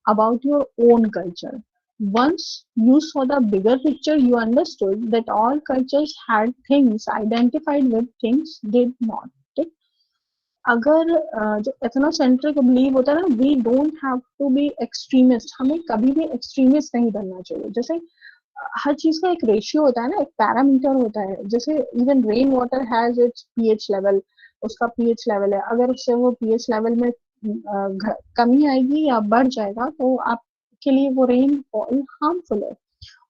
about your own culture. Once you saw the bigger picture, you understood that all cultures had things identified with, things did not. ठीक? अगर जो एथनोसेंट्रिक बिलीव होता है ना, we don't have to be extremist, हमें कभी भी एक्सट्रीमिस्ट नहीं बनना चाहिए। जैसे हर चीज का एक रेशियो होता है ना, एक पैरामीटर होता है। जैसे even rain water has its pH level, उसका पीएच लेवल है, अगर उससे वो पीएच लेवल में कमी आएगी या बढ़ जाएगा तो आपके लिए वो रेन फॉल हार्मफुल है।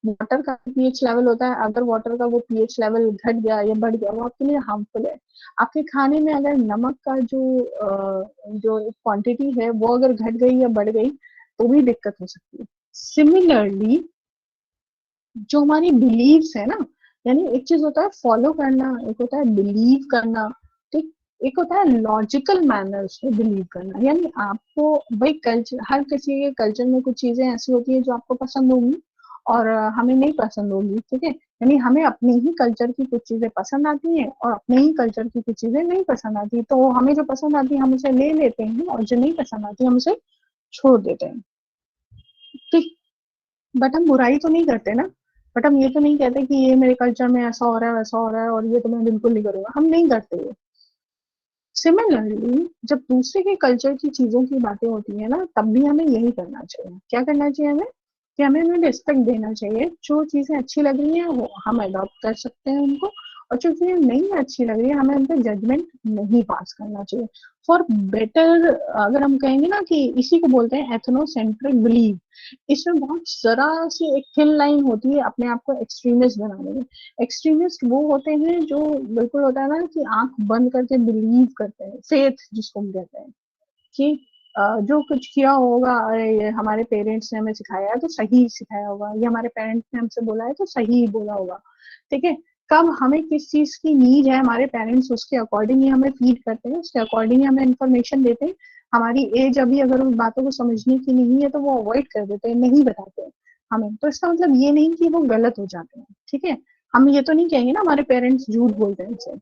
वाटर का पीएच लेवल होता है, अगर वाटर का वो पीएच लेवल घट गया या बढ़ गया वो आपके लिए हार्मफुल है। आपके खाने में अगर नमक का जो क्वांटिटी है वो अगर घट गई या बढ़ गई तो भी दिक्कत हो सकती है। सिमिलरली जो हमारी बिलीव्स है ना, यानी एक चीज होता है फॉलो करना, एक होता है बिलीव करना, ठीक। एक होता है लॉजिकल मैनर्स में बिलीव करना, यानी आपको भाई कल्चर, हर किसी के कल्चर में कुछ चीजें ऐसी होती है जो आपको पसंद होंगी और हमें नहीं पसंद होगी, ठीक है। यानी हमें अपने ही कल्चर की कुछ चीजें पसंद आती हैं और अपने ही कल्चर की कुछ चीजें नहीं पसंद आती, तो हमें जो पसंद आती है हम उसे ले लेते हैं और जो नहीं पसंद आती हम उसे छोड़ देते हैं, ठीक। बट हम बुराई तो नहीं करते ना, बट हम ये तो नहीं कहते कि ये मेरे कल्चर में ऐसा हो रहा है वैसा हो रहा है और ये तो मैं बिल्कुल नहीं करूंगा, हम नहीं करते ये। सिमिलरली जब दूसरे के कल्चर की चीजों की बातें होती है ना, तब भी हमें यही करना चाहिए। क्या करना चाहिए हमें, कि हमें उन्हें रिस्पेक्ट देना चाहिए। जो चीजें अच्छी लग रही है वो हम अडॉप्ट कर सकते हैं उनको, और जो चीजें नहीं अच्छी लग रही है हमें उन पर जजमेंट नहीं पास करना चाहिए। फॉर बेटर, अगर हम कहेंगे ना कि इसी को बोलते हैं एथनोसेंट्रिक बिलीव, इसमें बहुत जरा सी एक थिन लाइन होती है अपने आप को एक्सट्रीमिस्ट बनाने में। एक्सट्रीमिस्ट वो होते हैं जो बिल्कुल होता है ना कि आंख बंद करके बिलीव करते हैं, फेथ जिसको हम कहते हैं, कि जो कुछ किया होगा, अरे ये हमारे पेरेंट्स ने हमें सिखाया है तो सही सिखाया होगा, ये हमारे पेरेंट्स ने हमसे बोला है तो सही बोला होगा, ठीक है। कब हमें किस चीज की नीड है, हमारे पेरेंट्स उसके अकॉर्डिंग ही हमें फीड करते हैं, उसके अकॉर्डिंग ही हमें इन्फॉर्मेशन देते हैं। हमारी एज अभी अगर उन बातों को समझने की नहीं है तो वो अवॉइड कर देते हैं, नहीं बताते हैं। हमें, तो इसका मतलब ये नहीं कि वो गलत हो जाते हैं, ठीक है। हम ये तो नहीं कहेंगे ना हमारे पेरेंट्स झूठ बोलते हैं इनसे,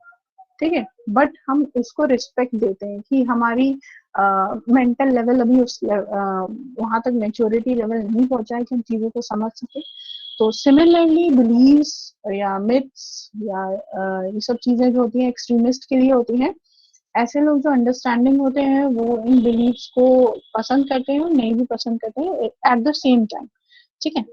ठीक है, बट हम उसको रिस्पेक्ट देते हैं कि हमारी मेंटल लेवल अभी उस वहां तक मेच्योरिटी लेवल नहीं पहुंचा है कि हम चीजों को समझ सके। तो सिमिलरली बिलीव्स या मिथ्स या ये सब चीजें जो होती हैं एक्सट्रीमिस्ट के लिए होती हैं। ऐसे लोग जो अंडरस्टैंडिंग होते हैं वो इन बिलीव्स को पसंद करते हैं और नहीं भी पसंद करते हैं एट द सेम टाइम, ठीक है।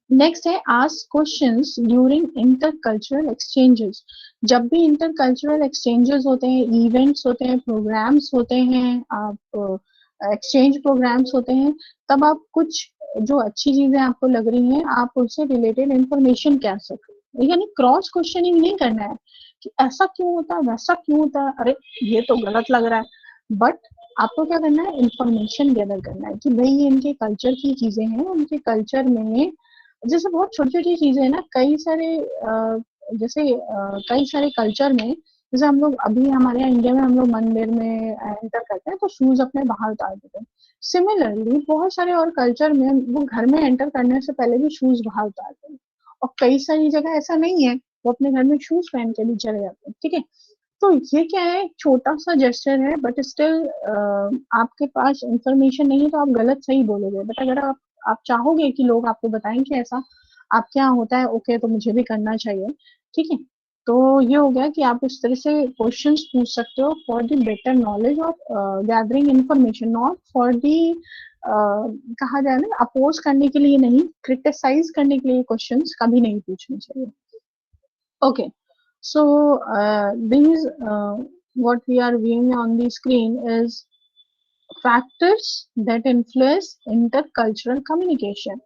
नेक्स्ट है ask questions during intercultural exchanges. जब भी इंटरकल्चरल एक्सचेंजेस होते हैं, इवेंट्स होते हैं, प्रोग्राम्स होते हैं, आप एक्सचेंज प्रोग्राम्स होते हैं, तब आप कुछ जो अच्छी चीजें आपको लग रही हैं आप उससे रिलेटेड इंफॉर्मेशन कह सकते हो, यानी क्रॉस क्वेश्चनिंग नहीं करना है कि ऐसा क्यों होता है, वैसा क्यों होता है, अरे ये तो गलत लग रहा है, बट आपको क्या करना है, इंफॉर्मेशन गैदर करना है कि भाई ये इनके कल्चर की चीजें हैं, उनके कल्चर में जैसे बहुत छोटी छोटी चीजें है ना, कई सारे जैसे कई सारे कल्चर में, जैसे हम लोग अभी हमारे यहाँ इंडिया में हम लोग मंदिर में एंटर करते हैं तो शूज अपने बाहर उतार देते हैं। सिमिलरली बहुत सारे और कल्चर में वो घर में एंटर करने से पहले भी शूज बाहर उतारते हैं, और कई सारी जगह ऐसा नहीं है, वो अपने घर में शूज पहन के भी चले जाते हैं, ठीक है। तो ये क्या है, छोटा सा जेस्चर है, बट स्टिल आपके पास इंफॉर्मेशन नहीं है तो आप गलत सही बोलोगे, बट अगर आप चाहोगे कि लोग आपको बताएं कि ऐसा आपके यहाँ होता है, ओके तो मुझे भी करना चाहिए, ठीक है। तो ये हो गया कि आप इस तरह से क्वेश्चंस पूछ सकते हो फॉर द बेटर नॉलेज और gathering information, not for the कहा जाए ना अपोज करने के लिए नहीं, क्रिटिसाइज करने के लिए क्वेश्चंस कभी नहीं पूछने चाहिए। Okay, so these what we are viewing on the screen is factors that influence intercultural communication.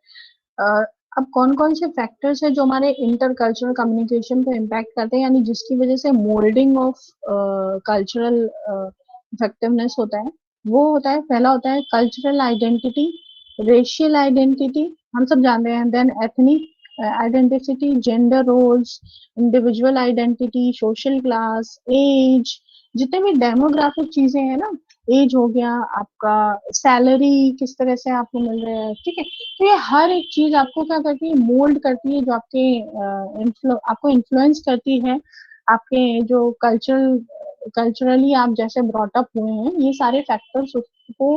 अब कौन कौन से फैक्टर्स है जो हमारे इंटरकल्चरल कम्युनिकेशन को इम्पैक्ट करते हैं, यानी जिसकी वजह से मोल्डिंग ऑफ कल्चरल इफेक्टिवनेस होता है। वो होता है, पहला होता है कल्चरल आइडेंटिटी, रेशियल आइडेंटिटी, हम सब जानते हैं, then ethnic identity, gender roles, individual identity, social class, age, जितने भी डेमोग्राफिक चीजें हैं ना, एज हो गया आपका, सैलरी किस तरह से आपको मिल रहा है, ठीक है। तो ये हर एक चीज आपको क्या करती है, मोल्ड करती है, जो आपके आपको इन्फ्लुएंस करती है, आपके जो कल्चरली आप जैसे ब्रॉटअप हुए हैं, ये सारे फैक्टर्स उसको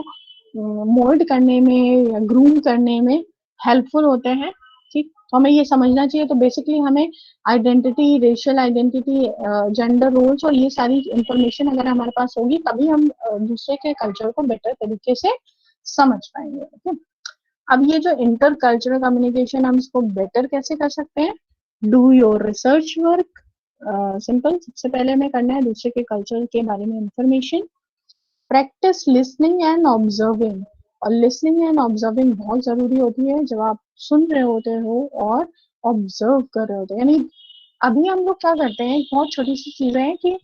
मोल्ड करने में या ग्रूम करने में हेल्पफुल होते हैं, ठीक। तो हमें ये समझना चाहिए, तो बेसिकली हमें identity, racial identity, gender roles और ये सारी इंफॉर्मेशन अगर हमारे पास होगी तभी हम दूसरे के कल्चर को बेटर तरीके से समझ पाएंगे, ओके। अब ये जो इंटर कल्चरल कम्युनिकेशन हम इसको बेटर कैसे कर सकते हैं, do your research work, simple, सबसे पहले हमें करना है दूसरे के कल्चर के बारे में information, practice listening and observing, और लिसनिंग एंड ऑब्जर्विंग बहुत जरूरी होती है जब आप सुन रहे होते हो और ऑब्जर्व कर रहे होते हो, यानी अभी हम लोग क्या करते हैं, बहुत छोटी सी चीजें हैं कि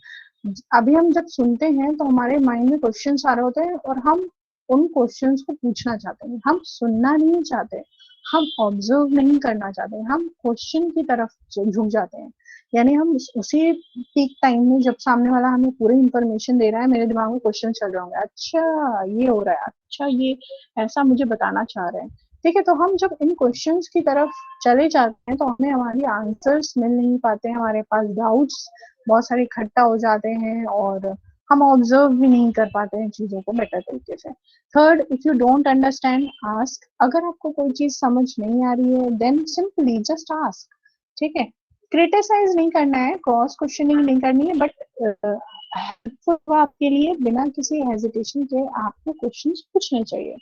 अभी हम जब सुनते हैं तो हमारे माइंड में क्वेश्चंस आ रहे होते हैं और हम उन क्वेश्चंस को पूछना चाहते हैं, हम सुनना नहीं चाहते, हम ऑब्जर्व नहीं करना चाहते, हम क्वेश्चन की तरफ झुक जाते हैं। यानी हम उसी पीक टाइम में जब सामने वाला हमें पूरी इंफॉर्मेशन दे रहा है, मेरे दिमाग में क्वेश्चन चल रहे होंगे, अच्छा ये हो रहा है, अच्छा ये ऐसा मुझे बताना चाह रहे हैं, ठीक है। तो हम जब इन क्वेश्चंस की तरफ चले जाते हैं तो हमें हमारी आंसर्स मिल नहीं पाते हैं, हमारे पास डाउट्स बहुत सारे इकट्ठा हो जाते हैं और हम ऑब्जर्व भी नहीं कर पाते हैं चीजों को बेटर तरीके से। Third, if you don't understand ask, अगर आपको कोई चीज समझ नहीं आ रही है देन सिंपली जस्ट आस्क, ठीक है। क्रिटिसाइज नहीं करना है, क्रॉस क्वेश्चनिंग नहीं करनी है, बट हेल्पफुल आपके लिए बिना किसी हेजिटेशन के आपको क्वेश्चन पूछने चाहिए।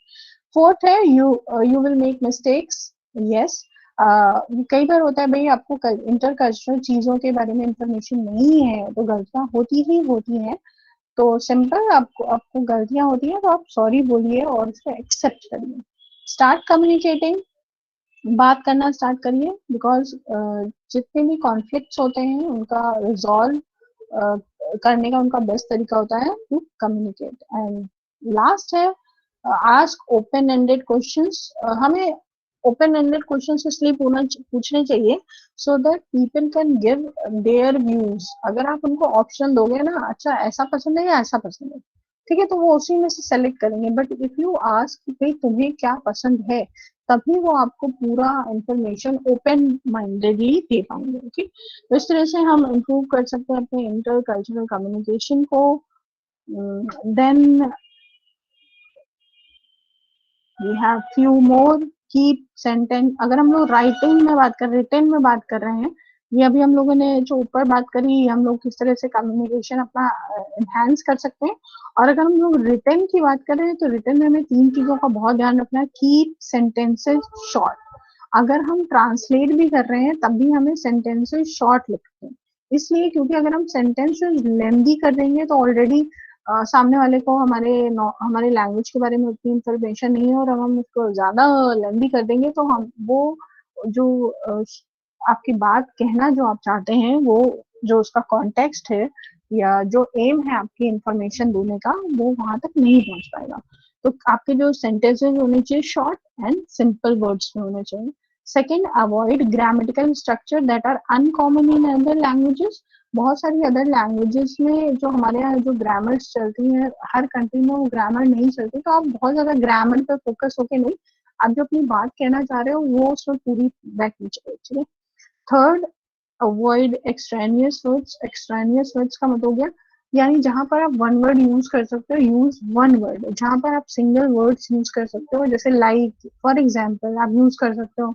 फोर्थ है you will make mistakes, yes. कई बार होता है भाई आपको इंटरकल्चरल चीजों के बारे में इंफॉर्मेशन नहीं है तो गलतियां होती ही होती हैं, तो सिंपल आपको आपको गलतियां होती हैं तो आप सॉरी बोलिए और उसको एक्सेप्ट करिए, स्टार्ट कम्युनिकेटिंग, बात करना स्टार्ट करिए, बिकॉज जितने भी कॉन्फ्लिक्ट्स होते हैं उनका रिजॉल्व करने का उनका बेस्ट तरीका होता है टू कम्युनिकेट। एंड लास्ट है आस्क ओपन एंडेड क्वेश्चंस, हमें ओपन एंडेड क्वेश्चंस इसलिए पूछने चाहिए so that people can give their views, अगर आप उनको ऑप्शन दोगे ना, अच्छा ऐसा पसंद है या ऐसा पसंद है, ठीक है, तो वो उसी में से सेलेक्ट करेंगे, बट इफ यू आस्क भाई तुम्हें क्या पसंद है, तभी वो आपको पूरा इंफॉर्मेशन ओपन माइंडेडली दे पाएंगे। ओके, तो इस तरह से हम इम्प्रूव कर सकते हैं अपने इंटर कल्चरल कम्युनिकेशन को। Then we have few more keep sentence. अगर हम लोग राइटिंग में बात कर, रिटन में बात कर रहे हैं, ये अभी हम लोगों ने जो ऊपर बात करी, हम लोग किस तरह से कम्युनिकेशन अपना एनहांस कर सकते हैं। और अगर हम लोग रिटन की बात कर रहे हैं तो रिटन में हमें 3 चीजों का बहुत ध्यान रखना है। Keep sentences short. अगर हम ट्रांसलेट भी कर रहे हैं तब भी हमें सेंटेंसेस शॉर्ट लिखते हैं, इसलिए क्योंकि अगर हम सेंटेंसेस लेंदी कर देंगे तो ऑलरेडी सामने वाले को हमारे लैंग्वेज के बारे में उतनी इंफॉर्मेशन नहीं है, और हम उसको ज्यादा लेंदी कर देंगे तो हम वो जो आपकी बात कहना जो आप चाहते हैं, वो जो उसका कॉन्टेक्स्ट है या जो एम है आपकी इंफॉर्मेशन देने का, वो वहां तक नहीं पहुंच पाएगा। तो आपके जो सेंटेंसेस होने चाहिए शॉर्ट एंड सिंपल वर्ड्स में होने चाहिए। Second, avoid grammatical structure that are uncommon in other languages. बहुत सारी अदर लैंग्वेजेस में जो हमारे यहाँ जो ग्रामर्स चलती हैं, हर कंट्री में वो ग्रामर नहीं चलती, तो आप बहुत ज्यादा ग्रामर पे फोकस होके नहीं, आप जो अपनी बात कहना चाह रहे हो वो उसमें पूरी बैक नीचे। Third, avoid extraneous words. Extraneous words का मतलब हो गया, यानी जहां पर आप वन वर्ड यूज कर सकते हो, यूज वन वर्ड। जहां पर आप सिंगल वर्ड्स यूज कर सकते हो, जैसे लाइक फॉर एग्जाम्पल आप यूज कर सकते हो,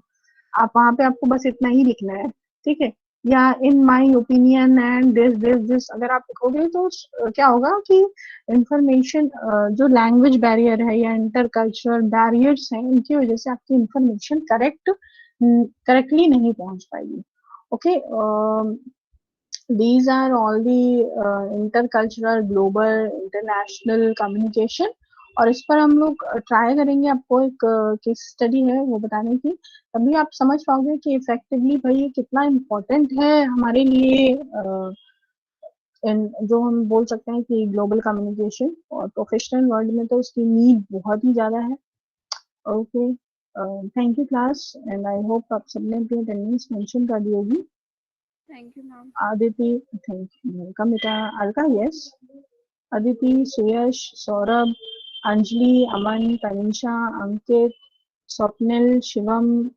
आप वहां पे आपको बस इतना ही लिखना है, ठीक है। या in my opinion and this this this अगर आप लिखोगे तो क्या होगा कि इंफॉर्मेशन, जो लैंग्वेज बैरियर है या इंटरकल्चरल बैरियर्स हैं, उनकी वजह से आपकी इंफॉर्मेशन करेक्टली नहीं पहुंच पाएगी। Okay, these are all the intercultural global international communication। और इस पर हम लोग ट्राई करेंगे, आपको एक केस स्टडी है वो बताने की, तभी आप समझ पाओगे कि इफेक्टिवली भाई ये कितना इम्पोर्टेंट है हमारे लिए। जो हम बोल सकते हैं कि ग्लोबल कम्युनिकेशन, और प्रोफेशनल वर्ल्ड में तो उसकी नीड बहुत ही ज़्यादा है। Okay, thank you class, and I hope आप सबने अपनी अटेंडेंस मेंशन कर दी होगी। Thank you ma'am. Aditi, thank you. Welcome, Mita. Alka, yes. Aditi, Suyash, Saurabh, Anjali, Aman, Tanisha, Ankit, Swapnil, Shivam,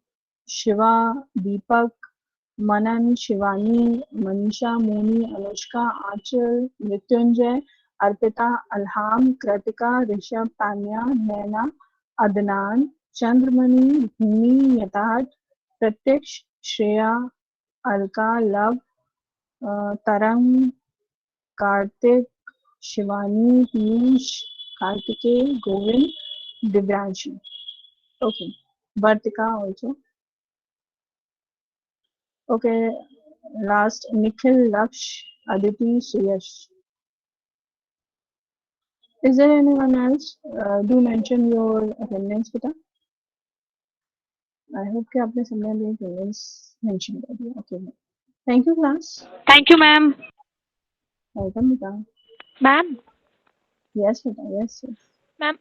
Shiva, Deepak, Manan, Shivani, Manisha, Moni, Anushka, Achal, Mrityunjay, Arpita, Alham, Kritika, Rishabh, Tanya, Naina, Adnan, Chandramani, Bhumi, Yatahat, Pratyaksh, Shreya, Alka, Love, तरंग, Kartik, Shivani, Piyush, Kartikeya, Govind, Divyanshi. Okay, Vartika also. Okay, last Nikhil, Laksh, Aditi, Suyash. Is there anyone else? Do mention your attendance, Pita. I hope कि आपने सबने अपनी attendance mention कर दिया. Okay, thank you class. Thank you ma'am. Welcome, Pita. Ma'am Yes, Pita. Yes, yes. Ma'am